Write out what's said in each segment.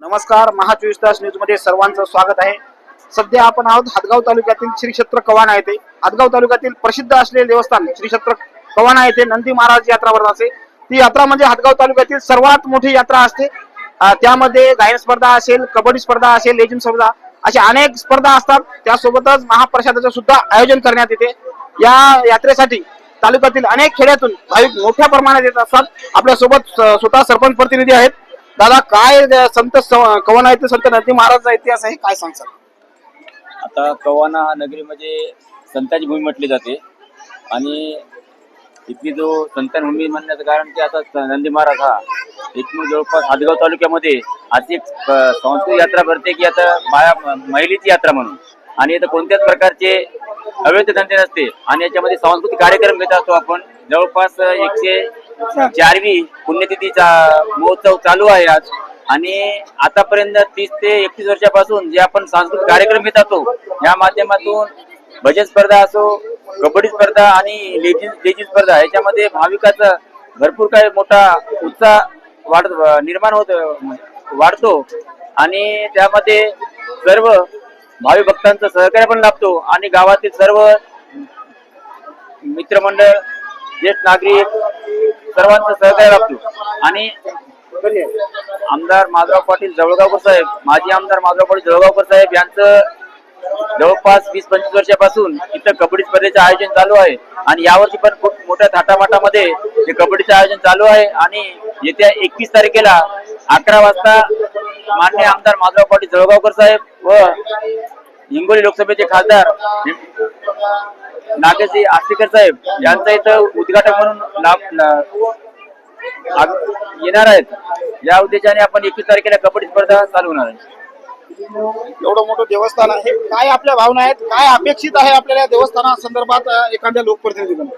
नमस्कार, महा 24 तास न्यूज मध्ये सर्वांचं स्वागत आहे। सध्या आपण आहोत हदगाव तालुक्यातील श्री क्षेत्र कवाना येथे। हदगाव तालुक्यातील प्रसिद्ध असलेले देवस्थान श्री क्षेत्र कवाना येथे नंदी महाराज यात्रा भरत असते। ती यात्रा म्हणजे हदगाव तालुक्यातील सर्वात मोठी यात्रा असते। त्यामध्ये गायन स्पर्धा असेल, कबड्डी स्पर्धा असेल, लेझिम स्पर्धा अशा अनेक स्पर्धा असतात। त्यासोबतच महाप्रसादाचं सुद्धा आयोजन करण्यात येते। या यात्रेसाठी तालुक्यातील अनेक खेड्यातून भाविक मोठ्या प्रमाणात येत असतात। आपल्या सोबत स्वतः सरपंच प्रतिनिधी आहेत। दादा, काय संत कवाना येथे संत नंदी महाराजचा इतिहास आहे, काय सांगसाल? आता कवाना हा नगरी म्हणजे संतांची भूमी म्हटली जाते आणि इथली जो संतान भूमी म्हणण्याचं कारण की आता नंदी महाराज हा इथून जवळपास हदगाव तालुक्यामध्ये अशी एक सांस्कृतिक यात्रा भरते की आता महिलेची यात्रा म्हणून, आणि इथं कोणत्याच प्रकारचे अवैध धंदे नसते आणि याच्यामध्ये सांस्कृतिक कार्यक्रम घेत असतो आपण। जवळपास 104वी पुण्यतिथीचा महोत्सव चालू आहे आज, आणि आतापर्यंत 30 ते 31 वर्षापासून जे आपण सांस्कृतिक कार्यक्रम घेत असतो या माध्यमातून भजन स्पर्धा असो, कबड्डी स्पर्धा आणि लेझिम स्पर्धा याच्यामध्ये भाविकाचा भरपूर काही मोठा उत्साह निर्माण वाढतो आणि त्यामध्ये सर्व भावी भक्तांचं सहकार्य पण लाभतो आणि गावातील सर्व मित्रमंडळ, ज्येष्ठ नागरिक सर्वांचं सहकार्य लाभतो। आणि आमदार माधवराव पाटील जळगावकर साहेब, माजी आमदार माधवराव पाटील जळगावकर साहेब यांचं जवळपास 20-25 वर्षापासून इथं कबड्डी स्पर्धेचं आयोजन चालू आहे आणि यावर्षी पण खूप मोठ्या थाटामाटामध्ये हे कबड्डीचं आयोजन चालू आहे। आणि येत्या 21 तारखेला 11 वाजता माननीय आमदार माधवराव पाटील जळगावकर साहेब व हिंगोली लोकसभेचे खासदार नागेशजी आष्टीकर साहेब यांचं इथं उद्घाटक म्हणून येणार आहेत। या उद्देशाने आपण 21 तारखेला कबड्डी स्पर्धा चालू होणार आहे। एवढं मोठं देवस्थान आहे, काय आपल्या भावना आहेत, काय अपेक्षित आहे आपल्याला देवस्थाना संदर्भात एखाद्या लोकप्रतिनिधीकडून?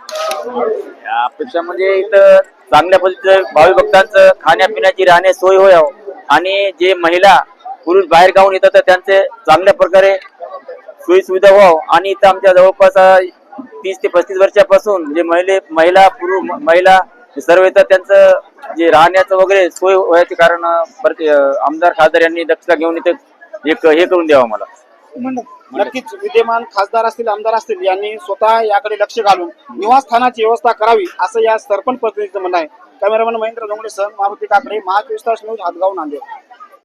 या अपेक्षा म्हणजे इथं चांगल्या पद्धतीचं भावी भक्तांचं खाण्यापिण्याची राहण्याची सोय व्हावी आणि जे महिला पुरुष बाहेर गावून येतात त्यांचे चांगल्या प्रकारे सोयी सुविधा व्हावं। आणि इथं आमच्या जवळपास 30 ते 35 वर्षापासून जे महिला सर्व येतात त्यांचं जे राहण्याचं वगैरे सोय व्हायचे कारण आमदार खासदार यांनी दक्षता घेऊन इथे एक हे करून द्यावं मला। नक्कीच विद्यमान खासदार असतील, आमदार असतील यांनी स्वतः याकडे लक्ष घालून निवासस्थानाची व्यवस्था करावी असं या सरपंच प्रतिनिधीचं म्हणणं आहे। कॅमेरामॅन महेंद्र जोंगडे सह मारुती काकडे, महा 24 तास न्यूज, हदगाव, नांदेड।